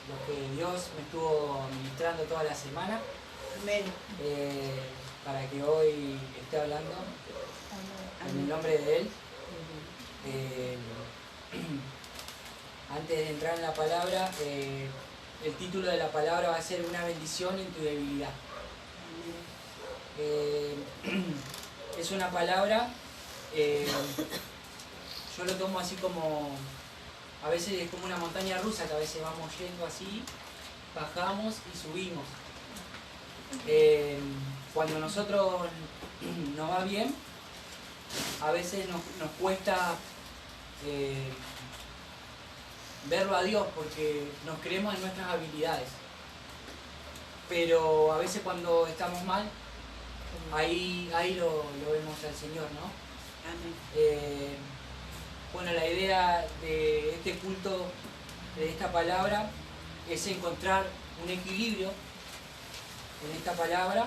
lo que Dios me estuvo ministrando toda la semana. Amén. Para que hoy esté hablando en el nombre de Él. Antes de entrar en la palabra, el título de la palabra va a ser Una bendición en tu debilidad. Es una palabra, yo lo tomo así como, a veces es como una montaña rusa, que a veces vamos yendo así, bajamos y subimos. Cuando nosotros nos va bien, a veces nos cuesta verlo a Dios porque nos creemos en nuestras habilidades. Pero a veces cuando estamos mal, ahí lo vemos al Señor, ¿no? Amén. Bueno, la idea de este culto, de esta palabra, es encontrar un equilibrio en esta palabra,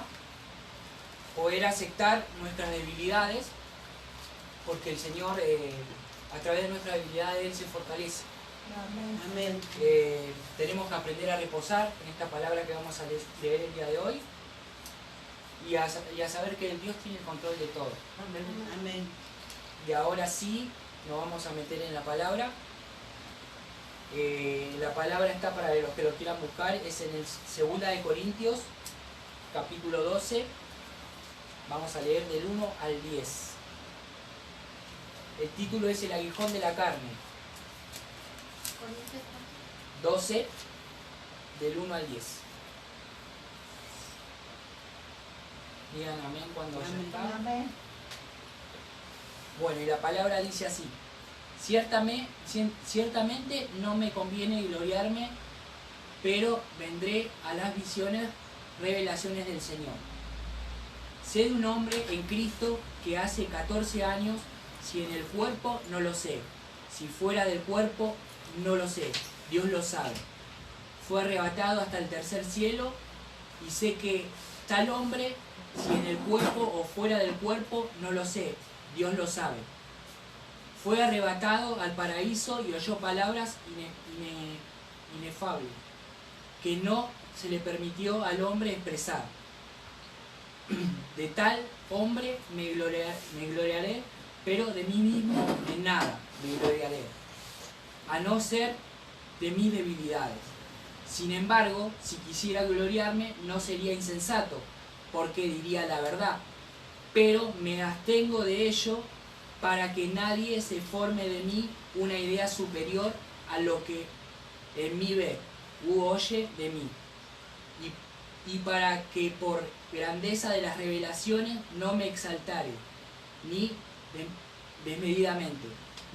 poder aceptar nuestras debilidades, porque el Señor, a través de nuestras debilidades, Él se fortalece. Amén. Tenemos que aprender a reposar en esta palabra que vamos a leer el día de hoy y a saber que el Dios tiene el control de todo. Amén. Y ahora sí, nos vamos a meter en la palabra. La palabra está, para los que lo quieran buscar, es en el 2 de Corintios, capítulo 12. Vamos a leer del 1 al 10. El título es El aguijón de la carne. 12, del 1 al 10. Digan amén cuando ya está. Amén. Bueno, y la palabra dice así: ciertamente no me conviene gloriarme, pero vendré a las visiones, revelaciones del Señor. Sé de un hombre en Cristo que hace 14 años, si en el cuerpo no lo sé, si fuera del cuerpo no lo sé, Dios lo sabe. Fue arrebatado hasta el tercer cielo, y sé que tal hombre, si en el cuerpo o fuera del cuerpo, no lo sé, Dios lo sabe. Fue arrebatado al paraíso y oyó palabras inefables, que no se le permitió al hombre expresar. De tal hombre me gloriaré, pero de mí mismo en nada me gloriaré, a no ser de mis debilidades. Sin embargo, si quisiera gloriarme, no sería insensato, porque diría la verdad. Pero me abstengo de ello para que nadie se forme de mí una idea superior a lo que en mí ve u oye de mí. Y para que por grandeza de las revelaciones no me exaltare, ni desmedidamente.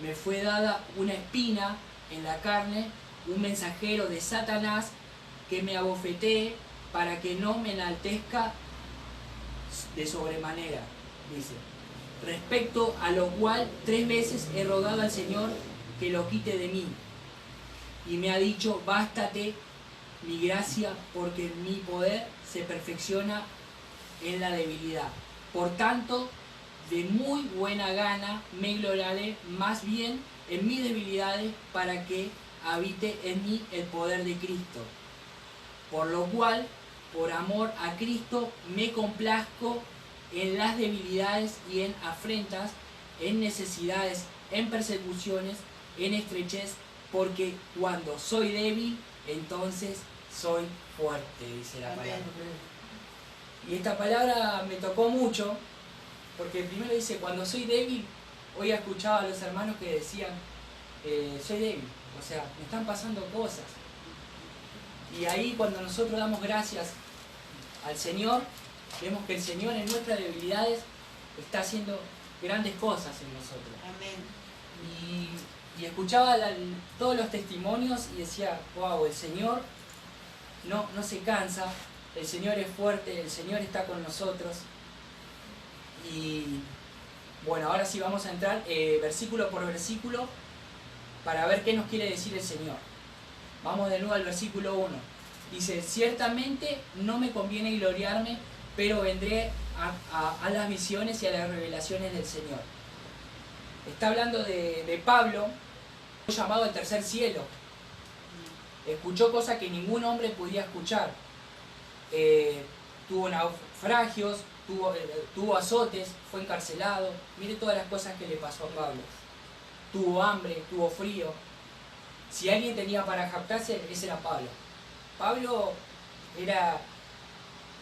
Me fue dada una espina en la carne, un mensajero de Satanás que me abofetee para que no me enaltezca de sobremanera, dice. Respecto a lo cual 3 veces he rogado al Señor que lo quite de mí. Y me ha dicho: bástate mi gracia, porque mi poder se perfecciona en la debilidad. Por tanto, de muy buena gana me gloriaré más bien en mis debilidades, para que habite en mí el poder de Cristo. Por lo cual, por amor a Cristo, me complazco en las debilidades y en afrentas, en necesidades, en persecuciones, en estrechez, porque cuando soy débil, entonces soy fuerte, dice la palabra. Y esta palabra me tocó mucho, porque primero dice, cuando soy débil. Hoy escuchaba a los hermanos que decían, soy débil, o sea, me están pasando cosas. Y ahí, cuando nosotros damos gracias al Señor, vemos que el Señor en nuestras debilidades está haciendo grandes cosas en nosotros. Amén. Y escuchaba todos los testimonios y decía, wow, el Señor no se cansa, el Señor es fuerte, el Señor está con nosotros. Y bueno, ahora sí vamos a entrar versículo por versículo para ver qué nos quiere decir el Señor. Vamos de nuevo al versículo 1. Dice: ciertamente no me conviene gloriarme, pero vendré a las visiones y a las revelaciones del Señor. Está hablando de Pablo, llamado al tercer cielo. Escuchó cosas que ningún hombre podía escuchar. Tuvo naufragios, tuvo azotes, fue encarcelado. Mire todas las cosas que le pasó a Pablo. Tuvo hambre, tuvo frío. Si alguien tenía para jactarse, ese era Pablo. Pablo era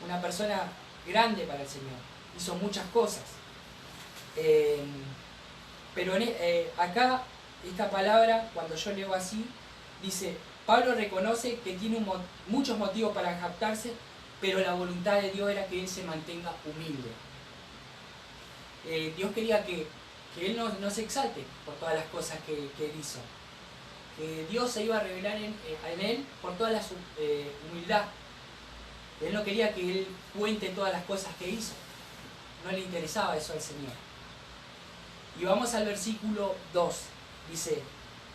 una persona grande para el Señor. Hizo muchas cosas. Pero acá, esta palabra, cuando yo leo así, dice, Pablo reconoce que tiene muchos motivos para jactarse, pero la voluntad de Dios era que él se mantenga humilde. Dios quería que él no se exalte por todas las cosas que él hizo. Que Dios se iba a revelar en él por toda la humildad. Él no quería que él cuente todas las cosas que hizo. No le interesaba eso al Señor. Y vamos al versículo 2. Dice,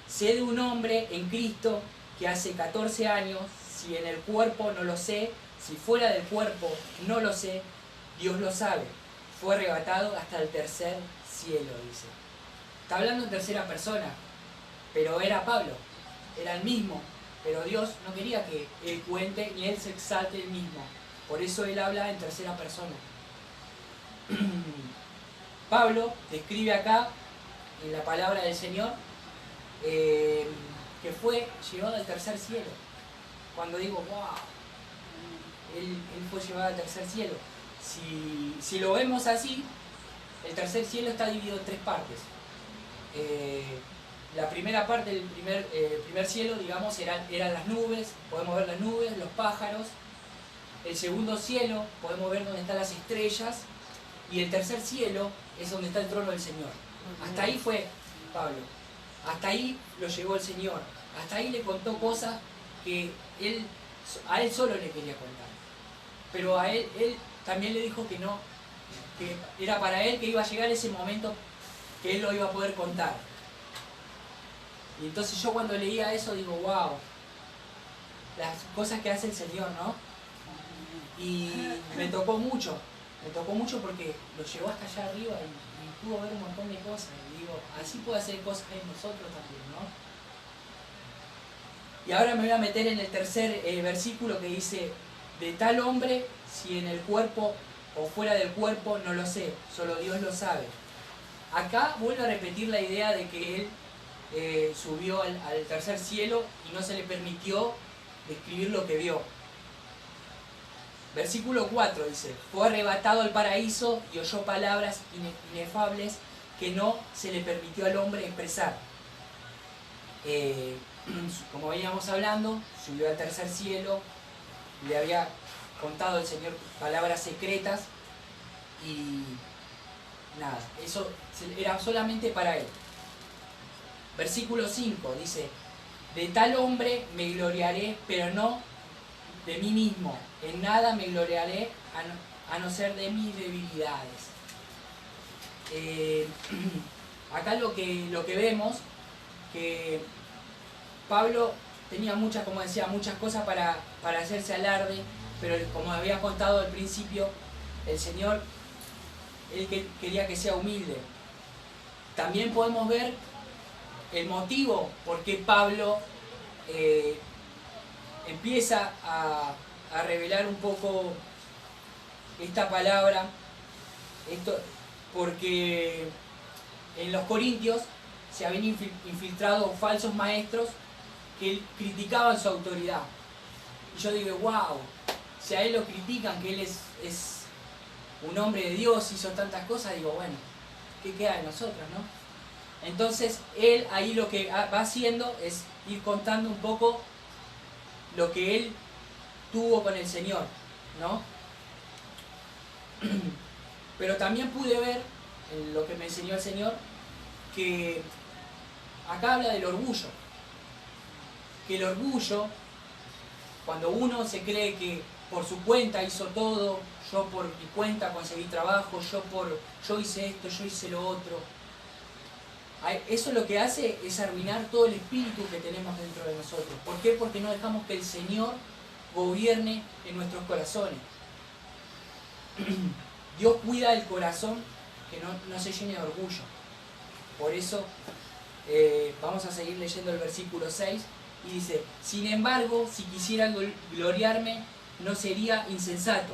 sé de un hombre en Cristo que hace 14 años, si en el cuerpo no lo sé, si fuera del cuerpo no lo sé, Dios lo sabe. Fue arrebatado hasta el tercer cielo, dice. Está hablando en tercera persona, pero era Pablo, era el mismo, pero Dios no quería que él cuente ni él se exalte él mismo. Por eso él habla en tercera persona. Pablo describe acá, en la palabra del Señor, que fue llevado al tercer cielo. Cuando digo, wow, él fue llevado al tercer cielo. Si lo vemos así, el tercer cielo está dividido en tres partes. La primera parte del primer cielo, digamos, eran las nubes, podemos ver las nubes, los pájaros. El segundo cielo, podemos ver dónde están las estrellas. Y el tercer cielo es donde está el trono del Señor. Hasta ahí fue Pablo. Hasta ahí lo llevó el Señor. Hasta ahí le contó cosas que a él solo le quería contar. Pero a él también le dijo que no, que era para él que iba a llegar ese momento que él lo iba a poder contar. Y entonces yo cuando leía eso digo, wow, las cosas que hace el Señor, ¿no? Y me tocó mucho porque lo llevó hasta allá arriba y pudo ver un montón de cosas. Y digo, así puede hacer cosas en nosotros también, ¿no? Y ahora me voy a meter en el tercer versículo que dice, de tal hombre, si en el cuerpo o fuera del cuerpo, no lo sé, solo Dios lo sabe. Acá vuelvo a repetir la idea de que él subió al tercer cielo y no se le permitió describir lo que vio. Versículo 4 dice, fue arrebatado al paraíso y oyó palabras inefables que no se le permitió al hombre expresar. Como veníamos hablando, subió al tercer cielo, le había contado el Señor palabras secretas y nada, eso era solamente para él. Versículo 5 dice, de tal hombre me gloriaré, pero no de mí mismo, en nada me gloriaré a no ser de mis debilidades. Acá lo que vemos, que Pablo tenía muchas, como decía, muchas cosas para hacerse alarde, pero como había contado al principio, el Señor, él quería que sea humilde. También podemos ver el motivo por qué Pablo empieza a revelar un poco esta palabra, porque en los Corintios se habían infiltrado falsos maestros que criticaban su autoridad. Y yo digo, wow, si a él lo critican, que él es un hombre de Dios, hizo tantas cosas, digo, bueno, ¿qué queda de nosotros, no? Entonces, él ahí lo que va haciendo es ir contando un poco lo que él tuvo con el Señor, ¿no? Pero también pude ver, en lo que me enseñó el Señor, que acá habla del orgullo. Que el orgullo, cuando uno se cree que por su cuenta hizo todo, yo por mi cuenta conseguí trabajo, yo hice esto, yo hice lo otro, eso lo que hace es arruinar todo el espíritu que tenemos dentro de nosotros. ¿Por qué? Porque no dejamos que el Señor gobierne en nuestros corazones. Dios cuida el corazón que no se llene de orgullo. Por eso vamos a seguir leyendo el versículo 6. Y dice, sin embargo, si quisiera gloriarme, no sería insensato,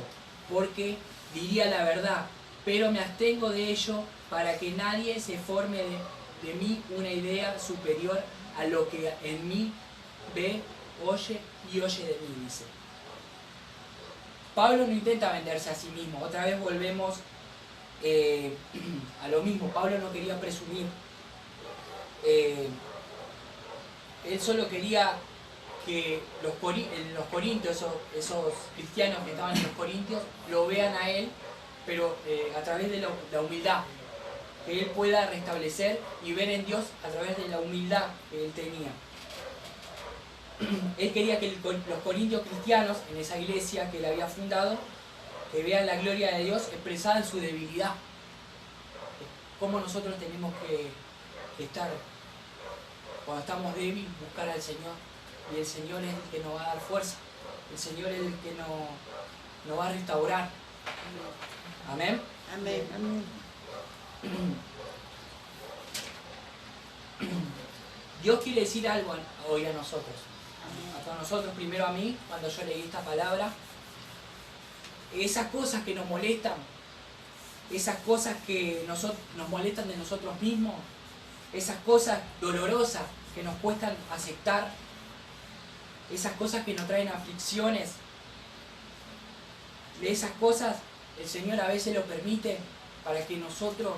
porque diría la verdad, pero me abstengo de ello para que nadie se forme de mí una idea superior a lo que en mí ve, oye y oye de mí, dice. Pablo no intenta venderse a sí mismo. Otra vez volvemos a lo mismo. Pablo no quería presumir. Él solo quería que los corintios, esos cristianos que estaban en los corintios, lo vean a él, pero a través de la humildad. Que él pueda restablecer y ver en Dios a través de la humildad que él tenía. Él quería que los corintios cristianos, en esa iglesia que él había fundado, que vean la gloria de Dios expresada en su debilidad. Cómo nosotros tenemos que estar, cuando estamos débiles, buscar al Señor. Y el Señor es el que nos va a dar fuerza. El Señor es el que nos va a restaurar. Amén. Amén. Amén. Dios quiere decir algo hoy a nosotros. A todos nosotros, primero a mí, cuando yo leí esta palabra. Esas cosas que nos molestan, esas cosas que nos molestan de nosotros mismos, esas cosas dolorosas que nos cuestan aceptar, esas cosas que nos traen aflicciones, de esas cosas el Señor a veces lo permite para que nosotros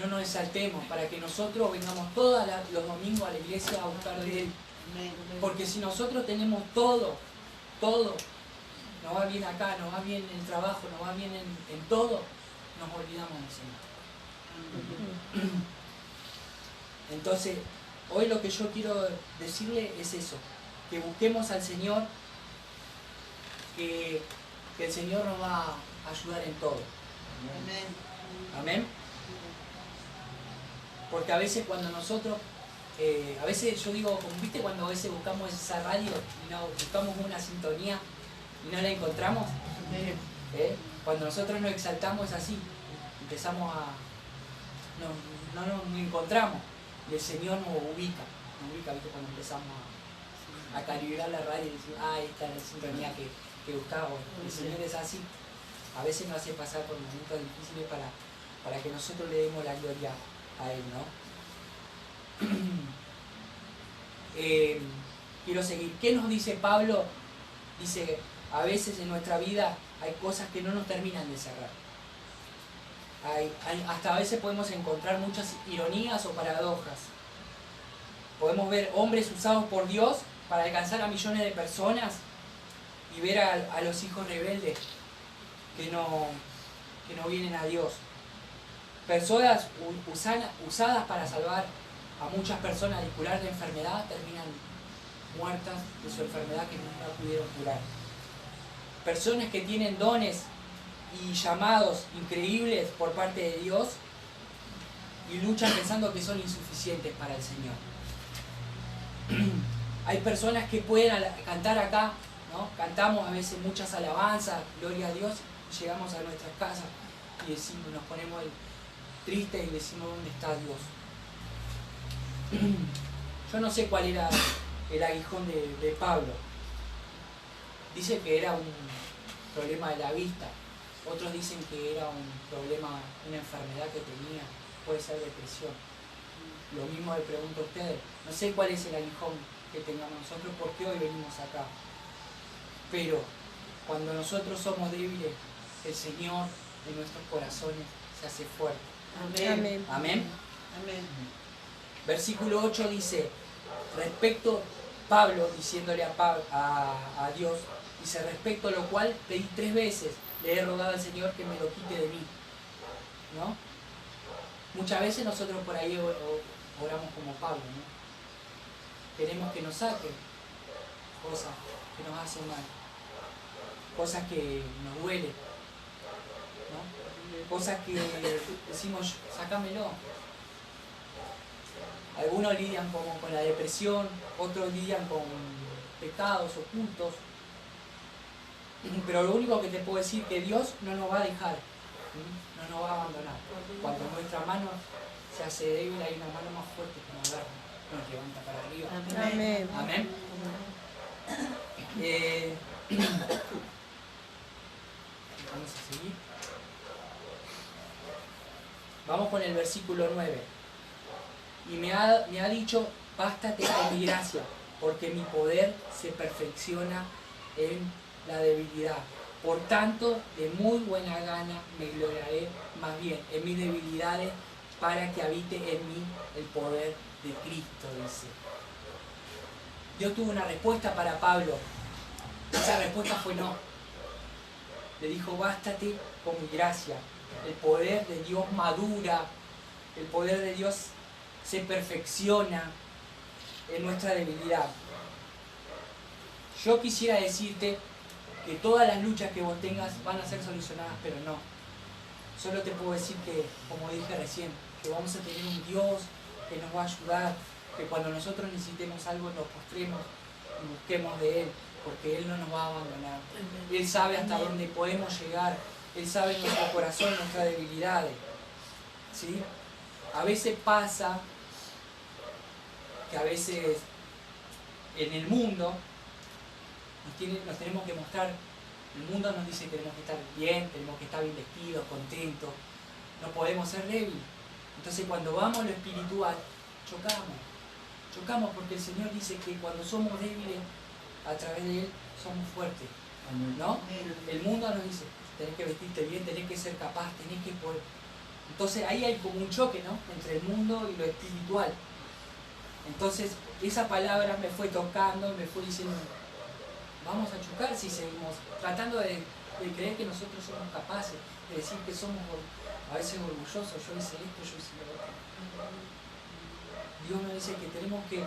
no nos exaltemos, para que nosotros vengamos todos los domingos a la iglesia a buscar de Él. Porque si nosotros tenemos todo, nos va bien acá, nos va bien en el trabajo, nos va bien en todo, nos olvidamos del Señor. Entonces, hoy lo que yo quiero decirle es eso, que busquemos al Señor, que el Señor nos va a ayudar en todo. Amén. Porque a veces cuando nosotros, a veces yo digo, como viste cuando a veces buscamos esa radio y no buscamos una sintonía y no la encontramos, cuando nosotros nos exaltamos es así, empezamos a, no nos encontramos y el Señor nos ubica, ¿viste? Cuando empezamos a calibrar la radio y decir, esta es la sintonía que buscamos. El Señor es así, a veces nos hace pasar por momentos difíciles para que nosotros le demos la gloria a Él, ¿no? Quiero seguir. ¿Qué nos dice Pablo? Dice, a veces en nuestra vida hay cosas que no nos terminan de cerrar. Hasta a veces podemos encontrar muchas ironías o paradojas. Podemos ver hombres usados por Dios para alcanzar a millones de personas y ver a los hijos rebeldes que no vienen a Dios. Personas usadas para salvar a muchas personas de curar de enfermedad terminan muertas de su enfermedad que nunca pudieron curar. Personas que tienen dones y llamados increíbles por parte de Dios y luchan pensando que son insuficientes para el Señor. Hay personas que pueden cantar acá, ¿no? Cantamos a veces muchas alabanzas, gloria a Dios, y llegamos a nuestras casas y decimos, nos ponemos tristes y decimos, ¿dónde está Dios? Yo no sé cuál era el aguijón de Pablo. Dice que era un problema de la vista. Otros dicen que era un problema, una enfermedad que tenía. Puede ser depresión. Lo mismo le pregunto a ustedes. No sé cuál es el aguijón que tengamos nosotros, porque hoy venimos acá. Pero cuando nosotros somos débiles, el Señor en nuestros corazones se hace fuerte. Amén. Amén. Amén. Versículo 8 dice, Pablo diciéndole a Dios, dice, respecto a lo cual pedí 3 veces, le he rogado al Señor que me lo quite de mí. ¿No? Muchas veces nosotros por ahí oramos como Pablo, ¿no? Queremos que nos saque cosas que nos hacen mal, cosas que nos duelen, ¿no? Cosas que decimos, sácamelo. Algunos lidian como con la depresión, otros lidian con pecados ocultos. Pero lo único que te puedo decir es que Dios no nos va a dejar, no nos va a abandonar. Cuando nuestra mano se hace débil, hay una mano más fuerte que nos agarra. nos levanta para arriba. Amén. Amén. Vamos a seguir. Vamos con el versículo 9. Y me ha dicho, bástate con mi gracia, porque mi poder se perfecciona en la debilidad. Por tanto, de muy buena gana me gloriaré más bien en mis debilidades, para que habite en mí el poder de Cristo, dice. Dios tuvo una respuesta para Pablo. Esa respuesta fue no. Le dijo, bástate con mi gracia. El poder de Dios madura, el poder de Dios se perfecciona en nuestra debilidad. Yo quisiera decirte que todas las luchas que vos tengas van a ser solucionadas, pero no. Solo te puedo decir que, como dije recién, que vamos a tener un Dios que nos va a ayudar, que cuando nosotros necesitemos algo nos postremos y busquemos de Él, porque Él no nos va a abandonar. Él sabe hasta dónde podemos llegar, Él sabe nuestro corazón, nuestras debilidades. ¿Sí? A veces pasa que a veces en el mundo nos tenemos que mostrar, el mundo nos dice que tenemos que estar bien, tenemos que estar bien vestidos, contentos, no podemos ser débiles. Entonces cuando vamos a lo espiritual, chocamos porque el Señor dice que cuando somos débiles, a través de Él somos fuertes, ¿no? El mundo nos dice, tenés que vestirte bien, tenés que ser capaz, tenés que poder. Entonces ahí hay como un choque, ¿no? Entre el mundo y lo espiritual. Entonces esa palabra me fue tocando, me fue diciendo, vamos a chocar si seguimos tratando de creer que nosotros somos capaces, de decir que somos a veces orgullosos, yo hice esto, yo hice lo otro. Dios nos dice que tenemos que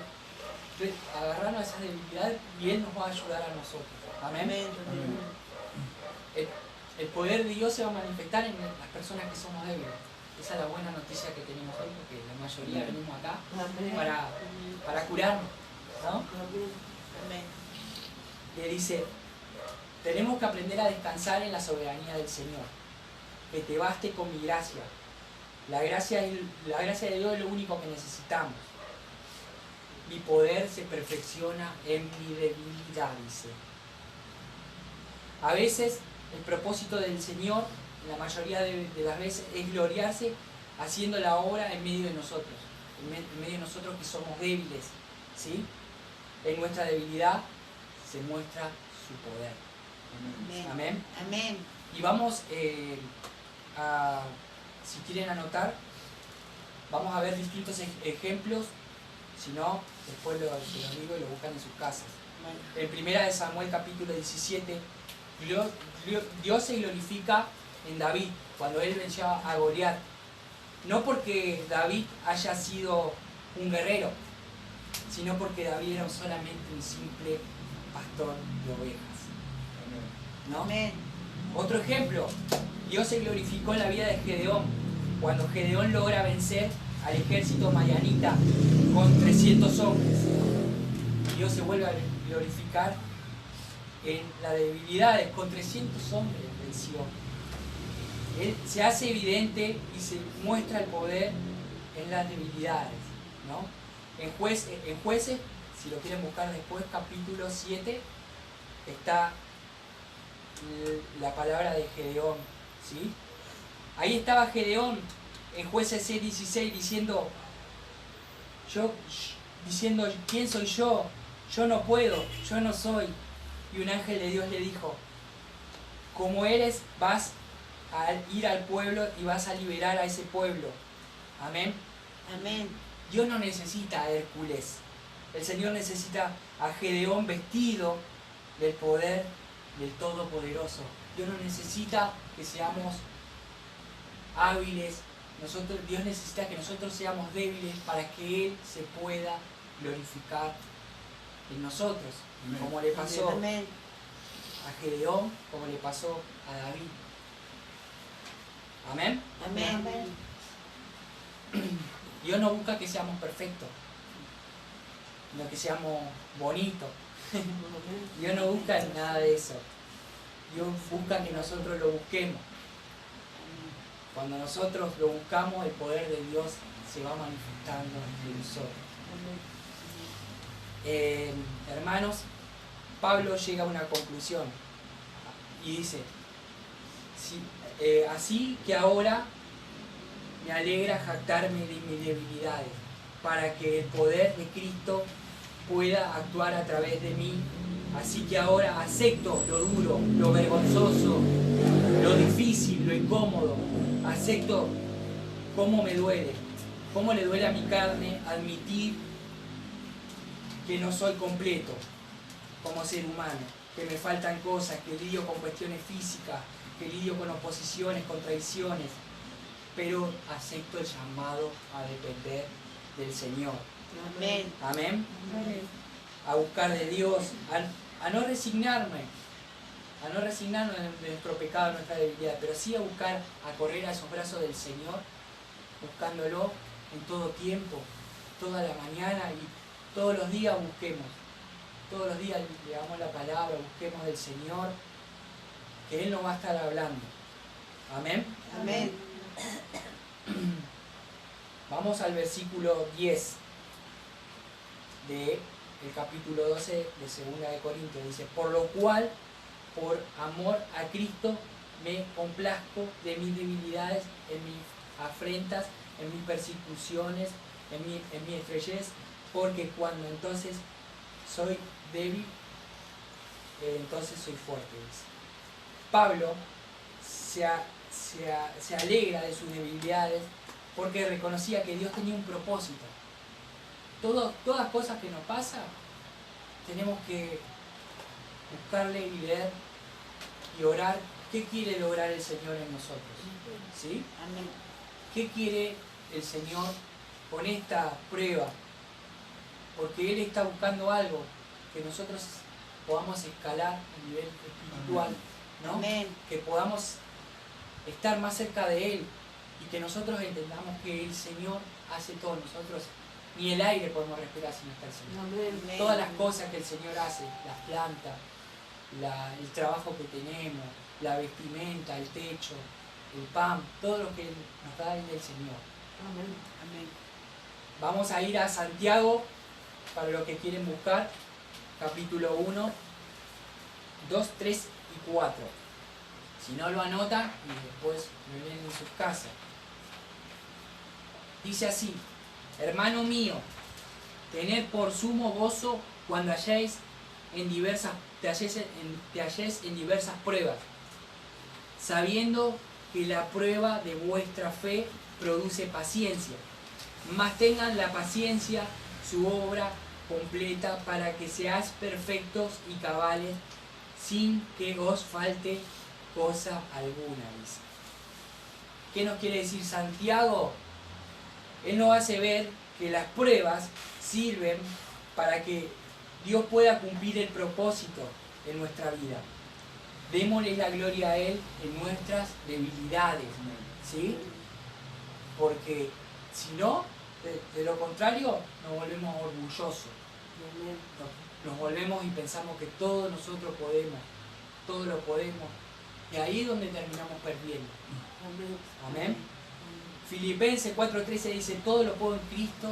agarrarnos a esas debilidades y Él nos va a ayudar a nosotros. Amén. El poder de Dios se va a manifestar en las personas que somos débiles. Esa es la buena noticia que tenemos hoy, porque la mayoría venimos acá para curarnos, ¿no? Le dice, tenemos que aprender a descansar en la soberanía del Señor, que te baste con mi gracia. La gracia de Dios es lo único que necesitamos. Mi poder se perfecciona en mi debilidad, dice. A veces el propósito del Señor, la mayoría de las veces, es gloriarse haciendo la obra en medio de nosotros, en medio de nosotros que somos débiles, ¿sí? En nuestra debilidad se muestra su poder. Amén. Amén. Y vamos si quieren anotar, vamos a ver distintos ejemplos. Si no, después se los digo y lo buscan en sus casas. En 1 Samuel capítulo 17, Dios se glorifica en David cuando él venció a Goliat. No porque David haya sido un guerrero, sino porque David era solamente un simple pastor de ovejas. ¿No? Amén. Otro ejemplo, Dios se glorificó en la vida de Gedeón, cuando Gedeón logra vencer al ejército madianita con 300 hombres. Dios se vuelve a glorificar en las debilidades, con 300 hombres venció. Él se hace evidente y se muestra el poder en las debilidades, ¿no? En Jueces, si lo quieren buscar después, capítulo 7, está la palabra de Gedeón, ¿sí? Ahí estaba Gedeón en Jueces 6:16 diciendo, ¿quién soy yo? Yo no puedo, yo no soy. Y un ángel de Dios le dijo, como eres, vas a ir al pueblo y vas a liberar a ese pueblo. Amén. Amén. Dios no necesita a Hércules. El Señor necesita a Gedeón vestido del poder del Todopoderoso. Dios no necesita que seamos hábiles. Dios necesita que nosotros seamos débiles para que Él se pueda glorificar en nosotros. Amén. Como le pasó Amén. a Gedeón, como le pasó a David. Amén. Amén. Amén. Dios no busca que seamos perfectos, sino que seamos bonitos. Dios no busca nada de eso. Dios busca que nosotros lo busquemos. Cuando nosotros lo buscamos, el poder de Dios se va manifestando en nosotros. hermanos, Pablo llega a una conclusión y dice, así que ahora me alegra jactarme de mis debilidades, para que el poder de Cristo pueda actuar a través de mí. Así que ahora acepto lo duro, lo vergonzoso, lo difícil, lo incómodo. Acepto cómo me duele, cómo le duele a mi carne admitir que no soy completo como ser humano, que me faltan cosas, que lidio con cuestiones físicas, que lidio con oposiciones, contradicciones, pero acepto el llamado a depender del Señor. Amén. Amén. A buscar de Dios, a no resignarme de nuestro pecado, de nuestra debilidad, pero sí a buscar, a correr a esos brazos del Señor, buscándolo en todo tiempo, toda la mañana y todos los días busquemos. Todos los días leamos la palabra, busquemos del Señor, que Él nos va a estar hablando. Amén. Amén. Vamos al versículo 10 del capítulo 12 de 2 de Corintios. Dice, por lo cual, por amor a Cristo, me complazco de mis debilidades, en mis afrentas, en mis persecuciones, en mi estrellez, porque cuando entonces soy débil, entonces soy fuerte. Dice. Pablo se alegra de sus debilidades porque reconocía que Dios tenía un propósito. Todas cosas que nos pasan, tenemos que buscarle y leer y orar. ¿Qué quiere lograr el Señor en nosotros? ¿Sí? Amén. ¿Qué quiere el Señor con esta prueba? Porque Él está buscando algo, que nosotros podamos escalar a nivel espiritual, ¿no? Amén. Que podamos estar más cerca de Él y que nosotros entendamos que el Señor hace todo. Nosotros ni el aire podemos respirar si no está el Señor. Amén. Todas las cosas que el Señor hace, las plantas, el trabajo que tenemos, la vestimenta, el techo, el pan, todo lo que nos da el Señor. Amén. Amén. Vamos a ir a Santiago, para los que quieren buscar, capítulo 1, 2, 3 y 4. Si no lo anotan y después lo leen en sus casas. Dice así, hermano mío, tened por sumo gozo cuando te halléis en diversas pruebas, sabiendo que la prueba de vuestra fe produce paciencia, mas tengan la paciencia su obra completa para que seáis perfectos y cabales sin que os falte cosa alguna, dice. ¿Qué nos quiere decir Santiago? Él nos hace ver que las pruebas sirven para que Dios pueda cumplir el propósito en nuestra vida. Démosle la gloria a Él en nuestras debilidades, ¿sí? Porque si no, de lo contrario, nos volvemos orgullosos. Nos volvemos y pensamos que todo nosotros podemos, todo lo podemos. Y ahí es donde terminamos perdiendo. Amén. Filipenses 4:13 dice, todo lo puedo en Cristo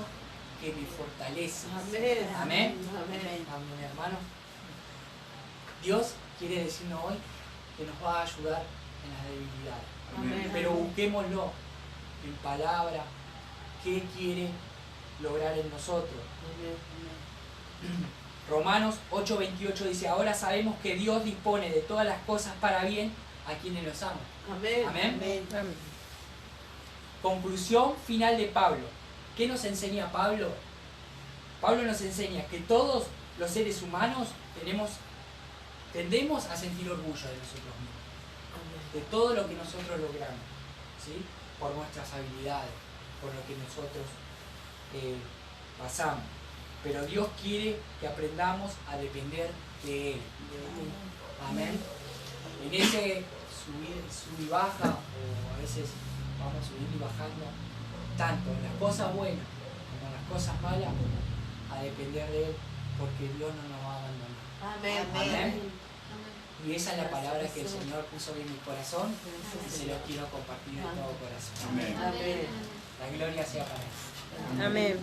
que me fortalece. Amén. Amén. Amén. Amén, hermano. Dios quiere decirnos hoy que nos va a ayudar en las debilidades. Amén. Pero busquémoslo en palabra, qué quiere lograr en nosotros. Romanos 8:28 dice, ahora sabemos que Dios dispone de todas las cosas para bien a quienes los aman. Amén. Amén. Amén. Conclusión final de Pablo. ¿Qué nos enseña Pablo? Pablo nos enseña que todos los seres humanos tendemos a sentir orgullo de nosotros mismos, de todo lo que nosotros logramos, ¿sí? Por nuestras habilidades, por lo que nosotros pasamos. Pero Dios quiere que aprendamos a depender de Él. Amén. En ese sub y baja, o a veces vamos subiendo y bajando, tanto en las cosas buenas como en las cosas malas, a depender de Él, porque Dios no nos va a abandonar. Amén. Amén. Y esa es la palabra que el Señor puso en mi corazón y se lo quiero compartir de todo corazón. Amén. Amén. La gloria sea para Él. Amén.